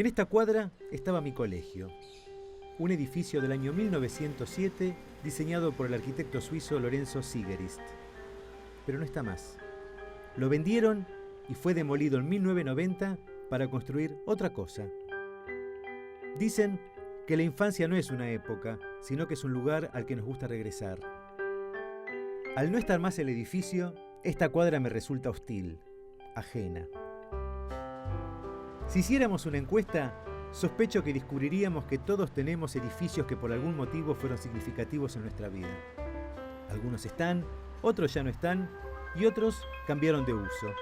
En esta cuadra estaba mi colegio, un edificio del año 1907 diseñado por el arquitecto suizo Lorenzo Sigerist. Pero no está más. Lo vendieron y fue demolido en 1990 para construir otra cosa. Dicen que la infancia no es una época, sino que es un lugar al que nos gusta regresar. Al no estar más el edificio, esta cuadra me resulta hostil, ajena. Si hiciéramos una encuesta, sospecho que descubriríamos que todos tenemos edificios que por algún motivo fueron significativos en nuestra vida. Algunos están, otros ya no están y otros cambiaron de uso.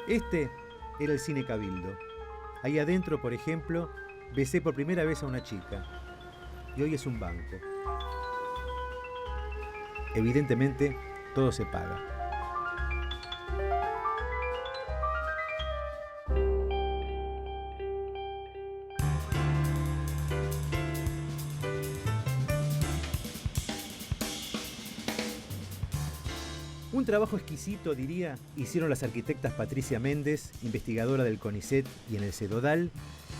Este era el Cine Cabildo. Ahí adentro, por ejemplo, besé por primera vez a una chica. Y hoy es un banco. Evidentemente, todo se paga. Un trabajo exquisito, diría, hicieron las arquitectas Patricia Méndez, investigadora del CONICET y en el CEDODAL,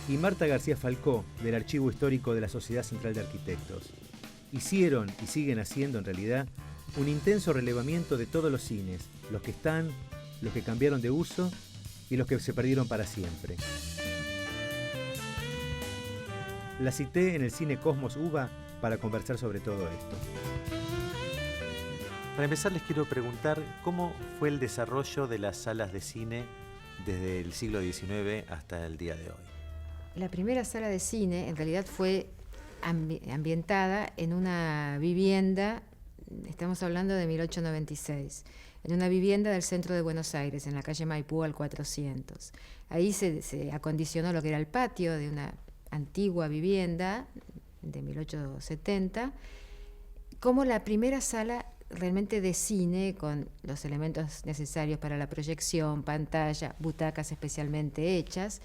y Marta García Falcó, del Archivo Histórico de la Sociedad Central de Arquitectos. Hicieron, y siguen haciendo en realidad, un intenso relevamiento de todos los cines, los que están, los que cambiaron de uso y los que se perdieron para siempre. La cité en el Cine Cosmos UBA para conversar sobre todo esto. Para empezar les quiero preguntar cómo fue el desarrollo de las salas de cine desde el siglo XIX hasta el día de hoy. La primera sala de cine en realidad fue ambientada en una vivienda, estamos hablando de 1896, en una vivienda del centro de Buenos Aires, en la calle Maipú al 400. Ahí se acondicionó lo que era el patio de una antigua vivienda de 1870, como la primera sala realmente de cine, con los elementos necesarios para la proyección, pantalla, butacas especialmente hechas,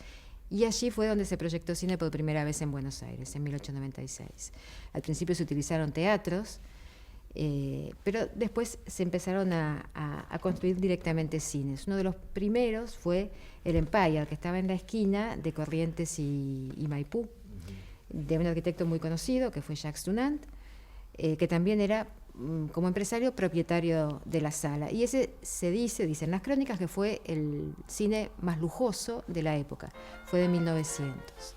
y allí fue donde se proyectó cine por primera vez en Buenos Aires, en 1896. Al principio se utilizaron teatros, pero después se empezaron a construir directamente cines. Uno de los primeros fue el Empire, que estaba en la esquina de Corrientes y Maipú, de un arquitecto muy conocido, que fue Jacques Dunant, que también era, como empresario, propietario de la sala. Y ese dicen las crónicas, que fue el cine más lujoso de la época. Fue de 1900.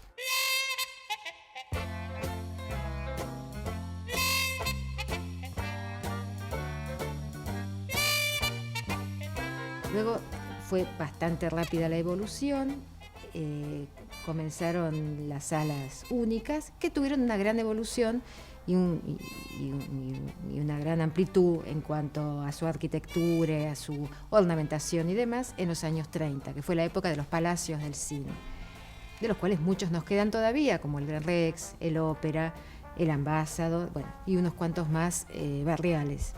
Luego fue bastante rápida la evolución. Comenzaron las salas únicas, que tuvieron una gran evolución y una gran amplitud en cuanto a su arquitectura, a su ornamentación y demás en los años 30, que fue la época de los palacios del cine, de los cuales muchos nos quedan todavía, como el Gran Rex, el Ópera, el Ambassador, bueno, y unos cuantos más barriales.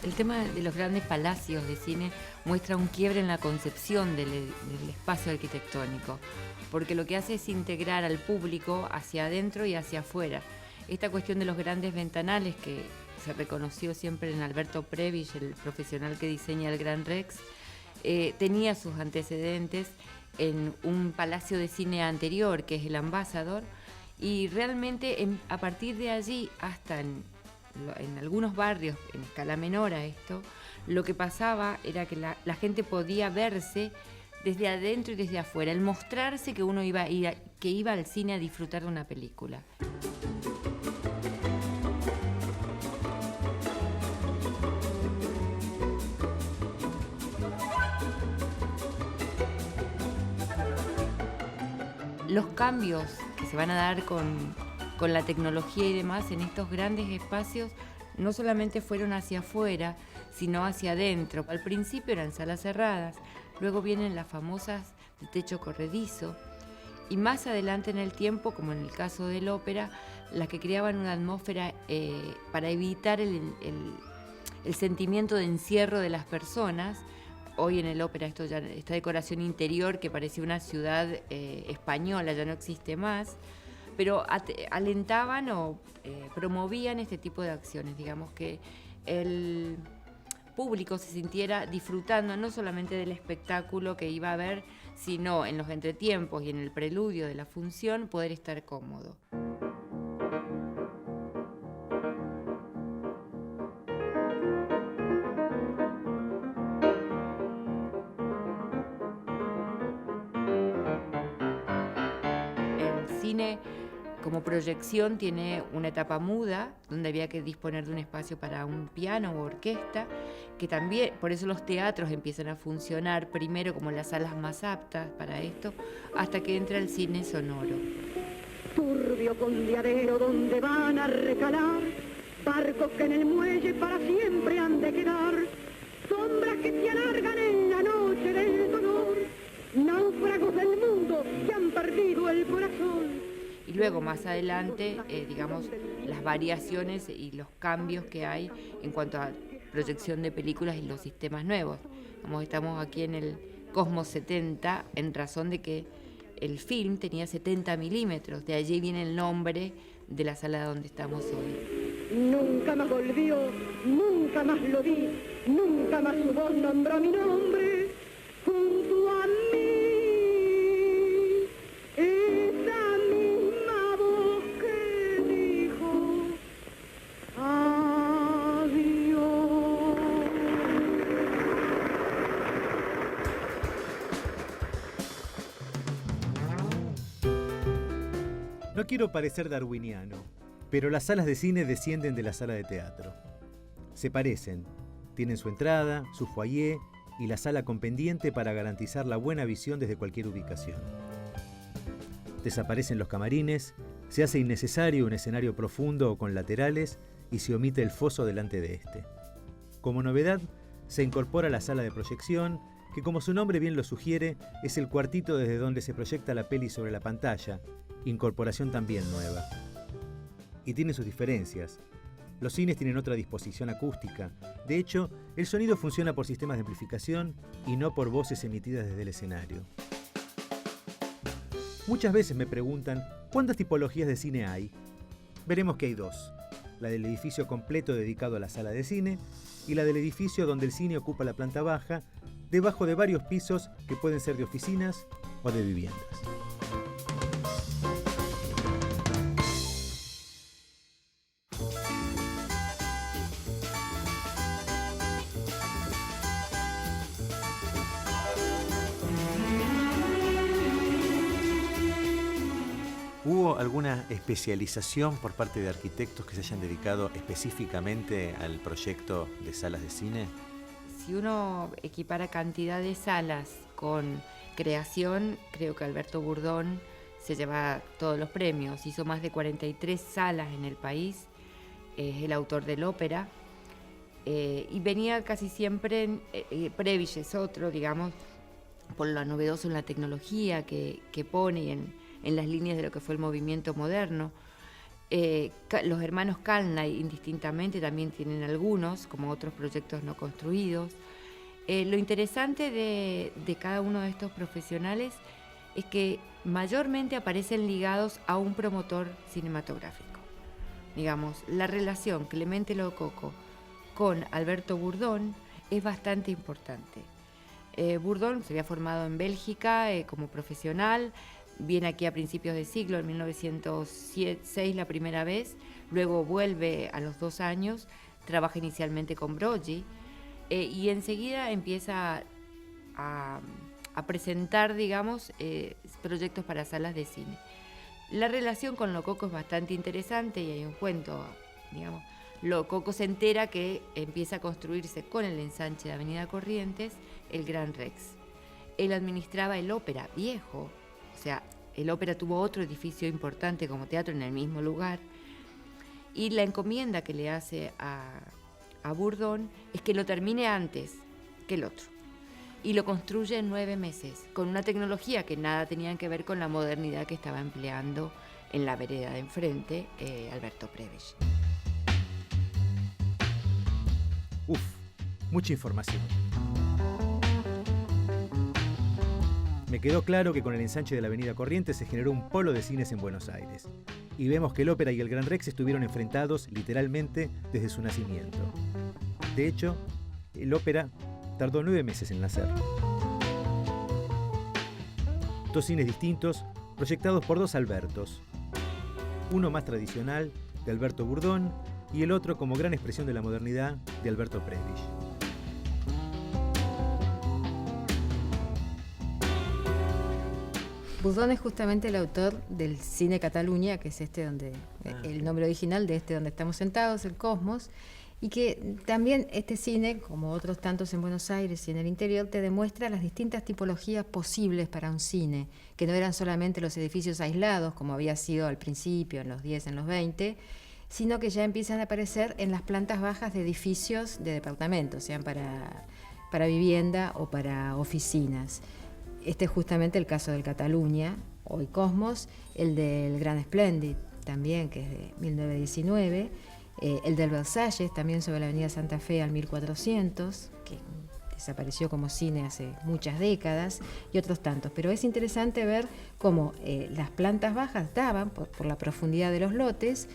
El tema de los grandes palacios de cine muestra un quiebre en la concepción del espacio arquitectónico, porque lo que hace es integrar al público hacia adentro y hacia afuera. Esta cuestión de los grandes ventanales, que se reconoció siempre en Alberto Prebisch, el profesional que diseña el Gran Rex, tenía sus antecedentes en un palacio de cine anterior, que es el Ambassador, y realmente a partir de allí hasta en algunos barrios, en escala menor a esto, lo que pasaba era que la gente podía verse desde adentro y desde afuera, el mostrarse que uno iba al cine a disfrutar de una película. Los cambios que se van a dar con la tecnología y demás en estos grandes espacios no solamente fueron hacia afuera, sino hacia adentro. Al principio eran salas cerradas, luego vienen las famosas de techo corredizo, y más adelante en el tiempo, como en el caso del Ópera, las que creaban una atmósfera para evitar el sentimiento de encierro de las personas. Hoy en el Ópera esta decoración interior que parecía una ciudad española ya no existe más, pero alentaban o promovían este tipo de acciones, digamos, que el público se sintiera disfrutando no solamente del espectáculo que iba a ver, sino en los entretiempos y en el preludio de la función poder estar cómodo. El cine como proyección tiene una etapa muda, donde había que disponer de un espacio para un piano o orquesta, que también, por eso los teatros empiezan a funcionar primero como las salas más aptas para esto, hasta que entra el cine sonoro. Turbio fondeadero donde van a recalar barcos que en el muelle para siempre han de quedar, sombras que se alargan en la noche del dolor, náufragos del mundo que han perdido el corazón. Y luego más adelante, digamos, las variaciones y los cambios que hay en cuanto a proyección de películas y los sistemas nuevos. Como estamos aquí en el Cosmos 70, en razón de que el film tenía 70 milímetros, de allí viene el nombre de la sala donde estamos hoy. Nunca más volvió, nunca más lo vi, nunca más su voz nombró mi nombre junto a mí. Esa misma voz que dijo adiós. No quiero parecer darwiniano, pero las salas de cine descienden de la sala de teatro. Se parecen, tienen su entrada, su foyer y la sala con pendiente para garantizar la buena visión desde cualquier ubicación. Desaparecen los camarines, se hace innecesario un escenario profundo o con laterales y se omite el foso delante de este. Como novedad, se incorpora la sala de proyección, que como su nombre bien lo sugiere, es el cuartito desde donde se proyecta la peli sobre la pantalla, incorporación también nueva. Y tiene sus diferencias. Los cines tienen otra disposición acústica. De hecho, el sonido funciona por sistemas de amplificación y no por voces emitidas desde el escenario. Muchas veces me preguntan, ¿cuántas tipologías de cine hay? Veremos que hay dos. La del edificio completo dedicado a la sala de cine y la del edificio donde el cine ocupa la planta baja, debajo de varios pisos que pueden ser de oficinas o de viviendas. ¿Hubo alguna especialización por parte de arquitectos que se hayan dedicado específicamente al proyecto de salas de cine? Si uno equipara cantidad de salas con creación, creo que Alberto Burdón se lleva todos los premios. Hizo más de 43 salas en el país, es el autor del ópera, y venía casi siempre, Prebisch es otro, digamos, por lo novedoso en la tecnología que pone en las líneas de lo que fue el movimiento moderno. Los hermanos Kalnay, indistintamente, también tienen algunos, como otros proyectos no construidos. Lo interesante de cada uno de estos profesionales es que mayormente aparecen ligados a un promotor cinematográfico. Digamos, la relación Clemente Lococo con Alberto Burdón es bastante importante. Burdón se había formado en Bélgica como profesional, viene aquí a principios de siglo, en 1906 la primera vez, luego vuelve a los 2 años, trabaja inicialmente con Broggi y enseguida empieza a presentar, digamos, proyectos para salas de cine. La relación con Lococo es bastante interesante y hay un cuento, digamos. Lococo se entera que empieza a construirse con el ensanche de Avenida Corrientes el Gran Rex. Él administraba el Ópera viejo, o sea, el Ópera tuvo otro edificio importante como teatro en el mismo lugar, y la encomienda que le hace a Burdón es que lo termine antes que el otro. Y lo construye en 9 meses, con una tecnología que nada tenía que ver con la modernidad que estaba empleando en la vereda de enfrente Alberto Prebisch. Mucha información. Me quedó claro que con el ensanche de la Avenida Corrientes se generó un polo de cines en Buenos Aires. Y vemos que el Ópera y el Gran Rex estuvieron enfrentados literalmente desde su nacimiento. De hecho, el Ópera tardó 9 meses en nacer. Dos cines distintos, proyectados por dos Albertos. Uno más tradicional, de Alberto Burdón, y el otro como gran expresión de la modernidad, de Alberto Prebisch. Burdón es justamente el autor del Cine Cataluña, que es donde el nombre original de donde estamos sentados, el Cosmos, y que también este cine, como otros tantos en Buenos Aires y en el interior, te demuestra las distintas tipologías posibles para un cine, que no eran solamente los edificios aislados, como había sido al principio, en los 10, en los 20, sino que ya empiezan a aparecer en las plantas bajas de edificios de departamentos, sean para vivienda o para oficinas. Este es justamente el caso del Cataluña, hoy Cosmos, el del Gran Splendid, también, que es de 1919, el del Versalles, también sobre la avenida Santa Fe al 1400, que desapareció como cine hace muchas décadas, y otros tantos. Pero es interesante ver cómo las plantas bajas daban, por la profundidad de los lotes,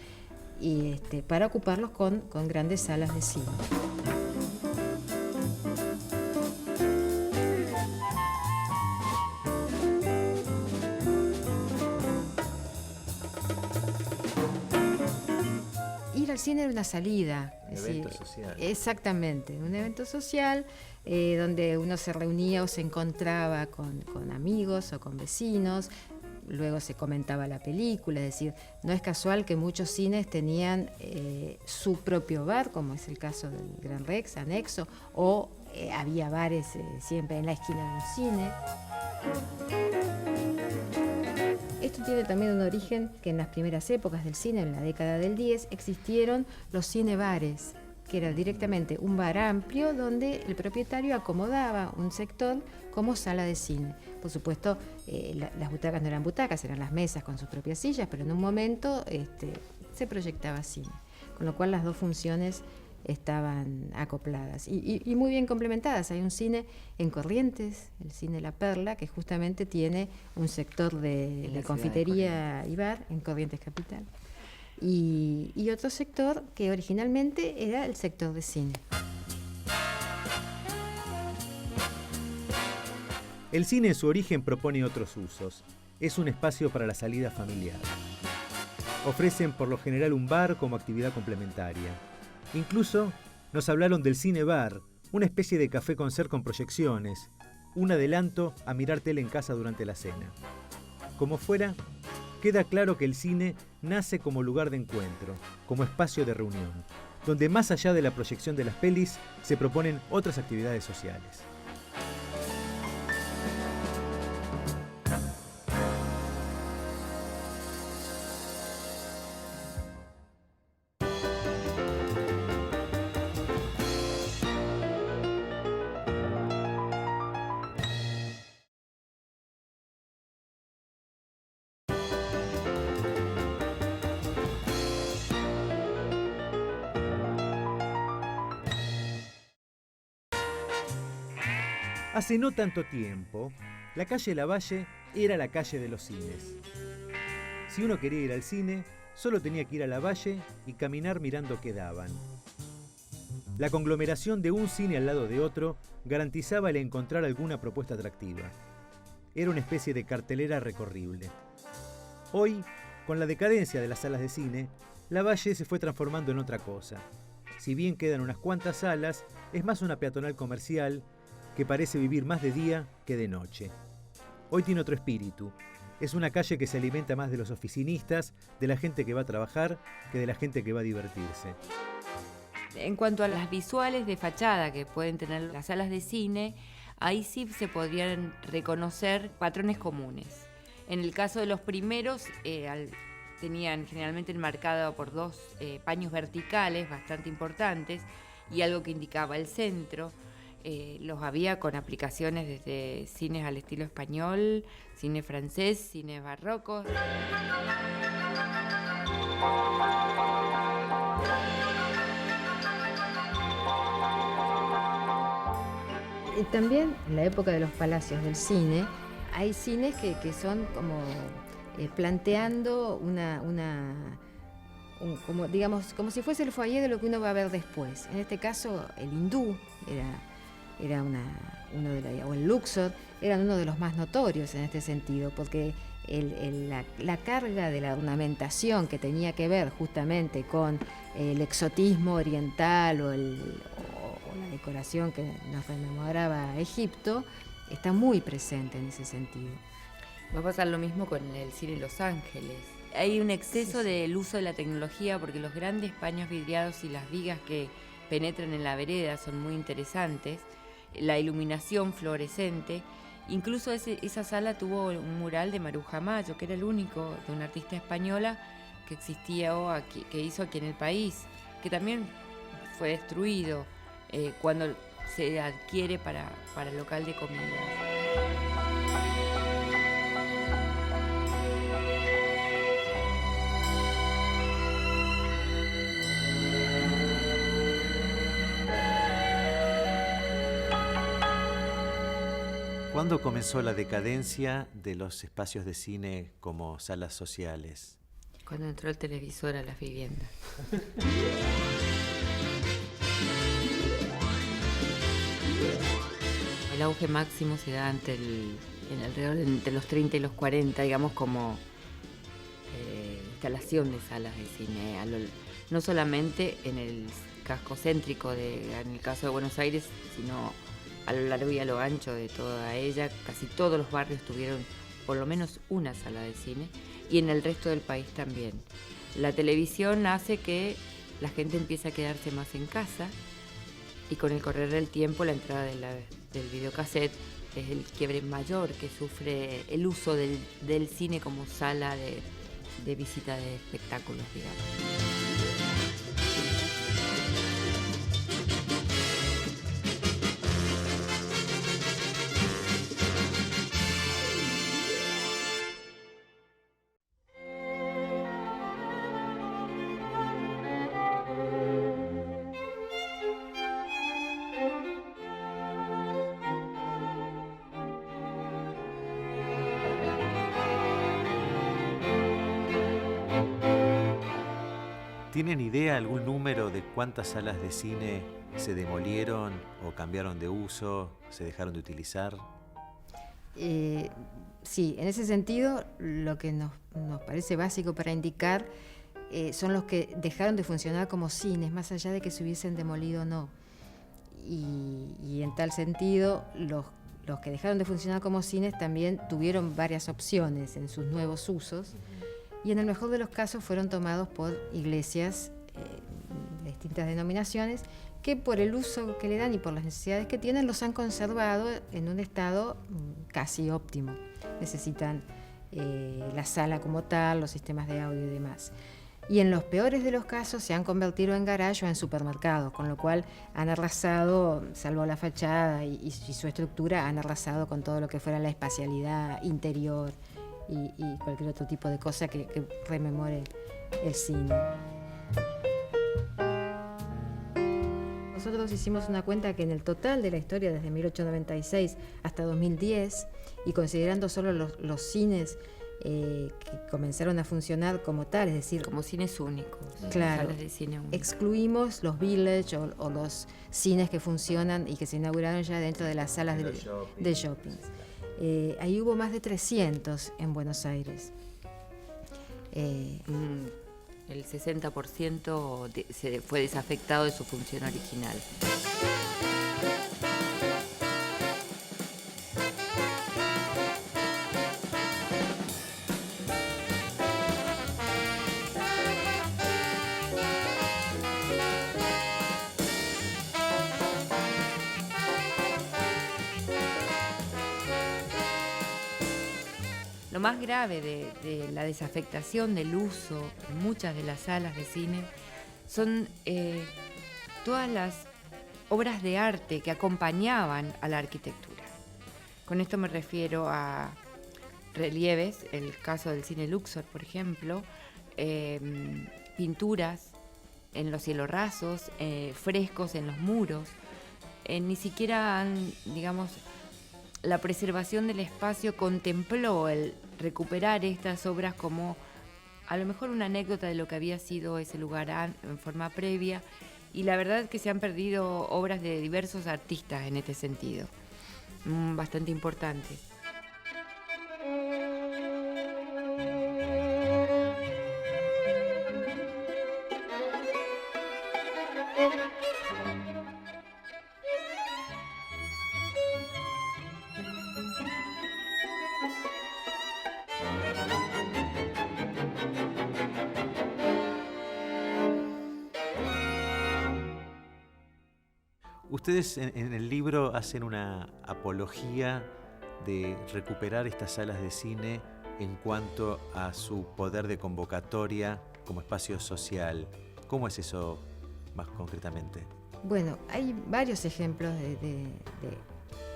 y para ocuparlos con grandes salas de cine. Ir al cine era una salida. Un evento social. Exactamente, un evento social donde uno se reunía o se encontraba con amigos o con vecinos. Luego se comentaba la película, es decir, no es casual que muchos cines tenían su propio bar, como es el caso del Gran Rex, anexo, o había bares siempre en la esquina de un cine. Esto tiene también un origen que en las primeras épocas del cine, en la década del 10, existieron los cinebares, que era directamente un bar amplio donde el propietario acomodaba un sector como sala de cine. Por supuesto, las butacas no eran butacas, eran las mesas con sus propias sillas, pero en un momento se proyectaba cine, con lo cual las dos funciones estaban acopladas y muy bien complementadas. Hay un cine en Corrientes, el cine La Perla, que justamente tiene un sector de confitería y bar en Corrientes Capital. Y otro sector que originalmente era el sector de cine. El cine en su origen propone otros usos. Es un espacio para la salida familiar. Ofrecen por lo general un bar como actividad complementaria. Incluso nos hablaron del cine bar, una especie de café-concert con proyecciones, un adelanto a mirar tele en casa durante la cena. Como fuera, queda claro que el cine nace como lugar de encuentro, como espacio de reunión, donde más allá de la proyección de las pelis se proponen otras actividades sociales. Hace no tanto tiempo, la calle Lavalle era la calle de los cines. Si uno quería ir al cine, solo tenía que ir a Lavalle y caminar mirando qué daban. La conglomeración de un cine al lado de otro garantizaba el encontrar alguna propuesta atractiva. Era una especie de cartelera recorrible. Hoy, con la decadencia de las salas de cine, Lavalle se fue transformando en otra cosa. Si bien quedan unas cuantas salas, es más una peatonal comercial que parece vivir más de día que de noche. Hoy tiene otro espíritu. Es una calle que se alimenta más de los oficinistas, de la gente que va a trabajar, que de la gente que va a divertirse. En cuanto a las visuales de fachada que pueden tener las salas de cine, ahí sí se podrían reconocer patrones comunes. En el caso de los primeros, tenían generalmente enmarcado por dos paños verticales bastante importantes y algo que indicaba el centro. Los había con aplicaciones desde cines al estilo español, cine francés, cine barroco. Y también en la época de los palacios del cine hay cines que son como planteando como si fuese el foyer de lo que uno va a ver después. En este caso, el hindú era o el Luxor eran uno de los más notorios en este sentido, porque la carga de la ornamentación que tenía que ver justamente con el exotismo oriental o la decoración que nos rememoraba Egipto, está muy presente en ese sentido. Va a pasar lo mismo con el cine Los Ángeles. Hay un exceso del uso de la tecnología porque los grandes paños vidriados y las vigas que penetran en la vereda son muy interesantes, la iluminación fluorescente. Incluso esa sala tuvo un mural de Maruja Mayo, que era el único de una artista española que existía que hizo aquí en el país, que también fue destruido cuando se adquiere para local de comida. ¿Cuándo comenzó la decadencia de los espacios de cine como salas sociales? Cuando entró el televisor a las viviendas. El auge máximo se da alrededor entre los 30 y los 40, digamos, como instalación de salas de cine, no solamente en el casco céntrico, en el caso de Buenos Aires, sino a lo largo y a lo ancho de toda ella. Casi todos los barrios tuvieron por lo menos una sala de cine, y en el resto del país también. La televisión hace que la gente empiece a quedarse más en casa, y con el correr del tiempo la entrada del videocassette es el quiebre mayor que sufre el uso del cine como sala de visita de espectáculos, digamos. ¿Tienen idea, algún número de cuántas salas de cine se demolieron o cambiaron de uso, se dejaron de utilizar? Sí, en ese sentido, lo que nos parece básico para indicar son los que dejaron de funcionar como cines, más allá de que se hubiesen demolido o no. Y en tal sentido, los que dejaron de funcionar como cines también tuvieron varias opciones en sus nuevos usos, y en el mejor de los casos fueron tomados por iglesias de distintas denominaciones, que por el uso que le dan y por las necesidades que tienen los han conservado en un estado casi óptimo. Necesitan la sala como tal, los sistemas de audio y demás. Y en los peores de los casos se han convertido en garage o en supermercados, con lo cual han arrasado, salvo la fachada y su estructura, han arrasado con todo lo que fuera la espacialidad interior y cualquier otro tipo de cosa que rememore el cine. Nosotros hicimos una cuenta que en el total de la historia, desde 1896 hasta 2010, y considerando solo los cines que comenzaron a funcionar como tal, es decir, como cines únicos, claro, salas de cine únicos. Excluimos los village o los cines que funcionan y que se inauguraron ya dentro de las salas de shoppings. Ahí hubo más de 300 en Buenos Aires. El 60% se fue desafectado de su función original. Lo más grave de la desafectación del uso en muchas de las salas de cine son todas las obras de arte que acompañaban a la arquitectura. Con esto me refiero a relieves, el caso del cine Luxor, por ejemplo, pinturas en los cielorrasos, frescos en los muros. Ni siquiera han, digamos, la preservación del espacio contempló el recuperar estas obras como a lo mejor una anécdota de lo que había sido ese lugar en forma previa, y la verdad es que se han perdido obras de diversos artistas en este sentido, bastante importantes. Ustedes en el libro hacen una apología de recuperar estas salas de cine en cuanto a su poder de convocatoria como espacio social. ¿Cómo es eso más concretamente? Bueno, hay varios ejemplos de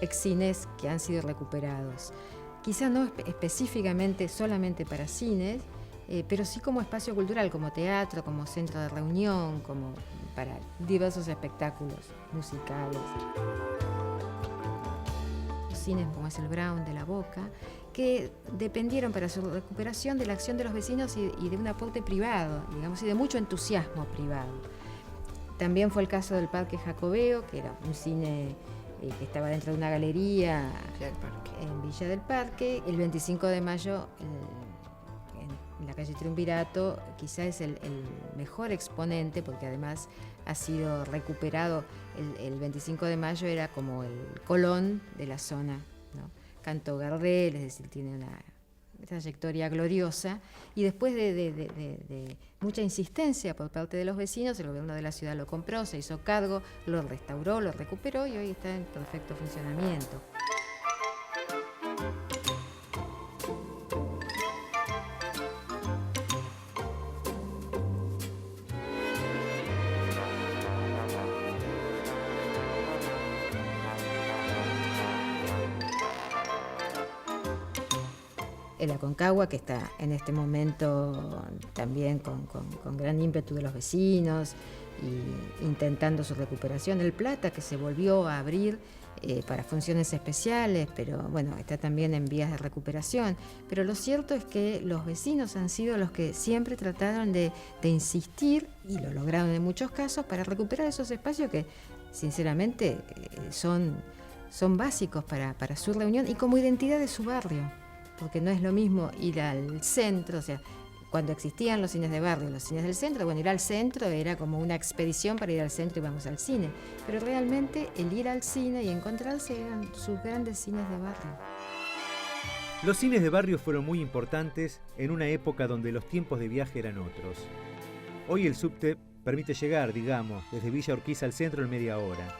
ex-cines que han sido recuperados. Quizá no específicamente solamente para cines, pero sí como espacio cultural, como teatro, como centro de reunión, como para diversos espectáculos musicales. Cines como es el Brown de La Boca, que dependieron para su recuperación de la acción de los vecinos y de un aporte privado, digamos, y de mucho entusiasmo privado. También fue el caso del Parque Jacobeo, que era un cine que estaba dentro de una galería en Villa del Parque. El 25 de mayo, en la calle Triunvirato, quizá es el mejor exponente, porque además ha sido recuperado. El 25 de mayo era como el Colón de la zona, ¿no? Cantó Gardel, es decir, tiene una trayectoria gloriosa, y después de mucha insistencia por parte de los vecinos, el gobierno de la ciudad lo compró, se hizo cargo, lo restauró, lo recuperó y hoy está en perfecto funcionamiento. El Aconcagua, que está en este momento también con gran ímpetu de los vecinos y intentando su recuperación. El Plata, que se volvió a abrir para funciones especiales, pero bueno, está también en vías de recuperación. Pero lo cierto es que los vecinos han sido los que siempre trataron de insistir, y lo lograron en muchos casos, para recuperar esos espacios que sinceramente son básicos para su reunión y como identidad de su barrio. Porque no es lo mismo ir al centro, o sea, cuando existían los cines de barrio, los cines del centro, bueno, ir al centro era como una expedición para ir al centro y vamos al cine. Pero realmente el ir al cine y encontrarse eran sus grandes cines de barrio. Los cines de barrio fueron muy importantes en una época donde los tiempos de viaje eran otros. Hoy el subte permite llegar, digamos, desde Villa Urquiza al centro en media hora.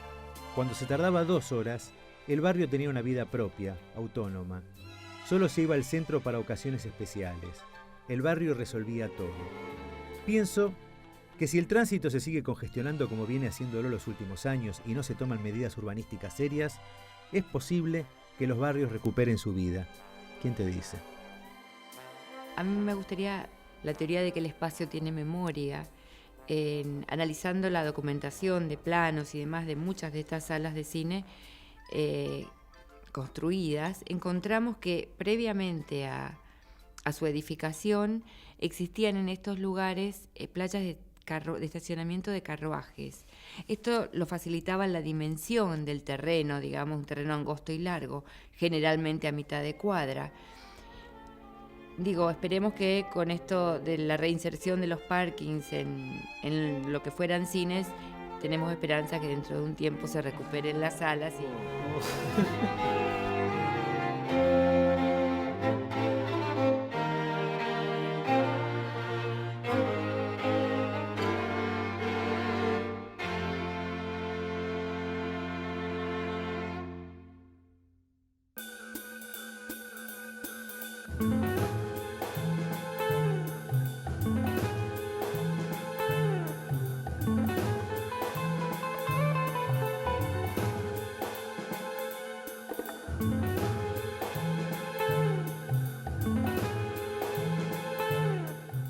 Cuando se tardaba 2 horas, el barrio tenía una vida propia, autónoma. Solo se iba al centro para ocasiones especiales. El barrio resolvía todo. Pienso que si el tránsito se sigue congestionando como viene haciéndolo los últimos años y no se toman medidas urbanísticas serias, es posible que los barrios recuperen su vida. ¿Quién te dice? A mí me gustaría la teoría de que el espacio tiene memoria. Analizando la documentación de planos y demás de muchas de estas salas de cine construidas, encontramos que previamente a su edificación existían en estos lugares playas de estacionamiento de carruajes. Esto lo facilitaba la dimensión del terreno, digamos, un terreno angosto y largo, generalmente a mitad de cuadra. Digo, esperemos que con esto de la reinserción de los parkings en lo que fueran cines, tenemos esperanza que dentro de un tiempo se recuperen las salas y...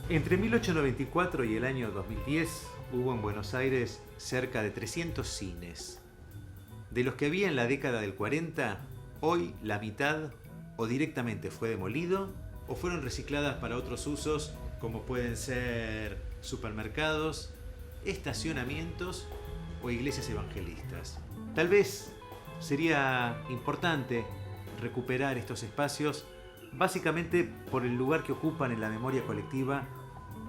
Entre 1894 y el año 2010 hubo en Buenos Aires cerca de 300 cines. De los que había en la década del 40, Hoy la mitad o directamente fue demolido o fueron recicladas para otros usos, como pueden ser supermercados, estacionamientos o iglesias evangelistas. Tal vez sería importante recuperar estos espacios básicamente por el lugar que ocupan en la memoria colectiva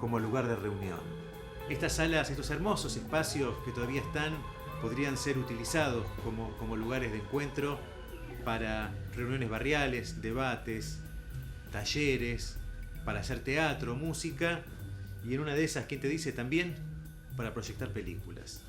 como lugar de reunión. Estas salas, estos hermosos espacios que todavía están, podrían ser utilizados como lugares de encuentro para reuniones barriales, debates, talleres, para hacer teatro, música y en una de esas, ¿quién te dice? También para proyectar películas.